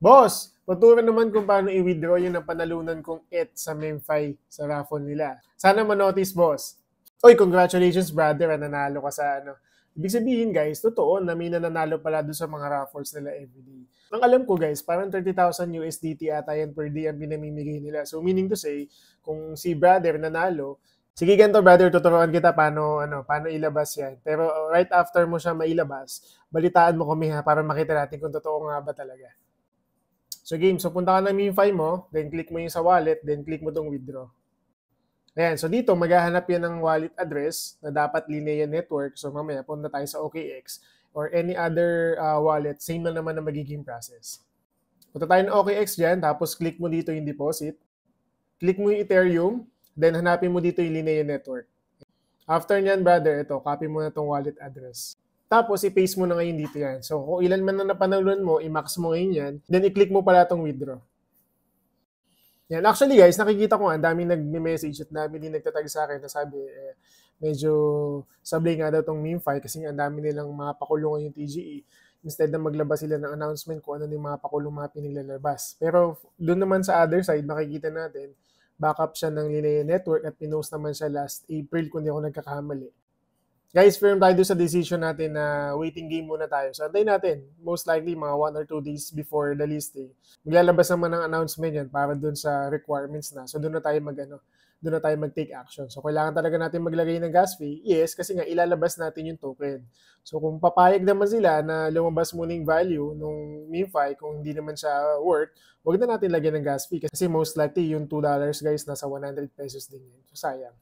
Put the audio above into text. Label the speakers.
Speaker 1: Boss, patuloy naman kung paano i-withdraw yung napanalunan kong ETH sa MemFi sa raffle nila. Sana ma-notice, boss. Oy, congratulations, brother. Nanalo ka sa ano. Ibig sabihin, guys, totoo na may nananalo pala doon sa mga raffles nila everyday. Ang alam ko, guys, parang 30,000 USDT ata yan per day ang pinamimigay nila. So, meaning to say, kung si brother nanalo, sige ganito, brother, tuturuan kita paano ilabas yan. Pero right after mo siya mailabas, balitaan mo kami ha, para makita natin kung totoo nga ba talaga. So game, so punta ka ng MeFi mo, then click mo yung sa wallet, then click mo tong withdraw. Ayan, so dito maghahanap yan ng wallet address na dapat Linea Network. So mamaya punta tayo sa OKX or any other wallet, same na naman ang magiging process. Punta tayo ng OKX dyan, tapos click mo dito yung deposit. Click mo yung Ethereum, then hanapin mo dito yung Linea Network. After nyan, brother, ito, copy mo na itong wallet address. Tapos, i-paste mo na ngayon dito yan. So, kung ilan man na napanalunan mo, i-max mo ngayon yan. Then, i-click mo pala itong withdraw. Yan. Actually, guys, nakikita ko nga, ang daming nag-message at dami din nagtatag sa akin na sabi, medyo sablay nga daw itong MemeFi kasi ang dami nilang mga pakulungan yung TGE. Instead na maglabas sila ng announcement kung ano yung mga pakulong mga pinilalabas. Pero, doon naman sa other side, makikita natin, backup siya ng Linea Network at pinost naman siya last April kung di ako nagkakamali. Guys, firm tayo sa decision natin na waiting game muna tayo. So, antayin natin. Most likely, mga 1 or 2 days before the listing. Maglalabas naman ng announcement yan para dun sa requirements na. So, doon na tayo mag-take action. So, kailangan talaga natin maglagay ng gas fee. Yes, kasi nga, ilalabas natin yung token. So, kung papayag naman sila na lumabas muna yung value nung MemeFi, kung hindi naman siya worth, huwag na natin lagyan ng gas fee. Kasi most likely, yung $2 guys, nasa 100 pesos din yun. So, sayang.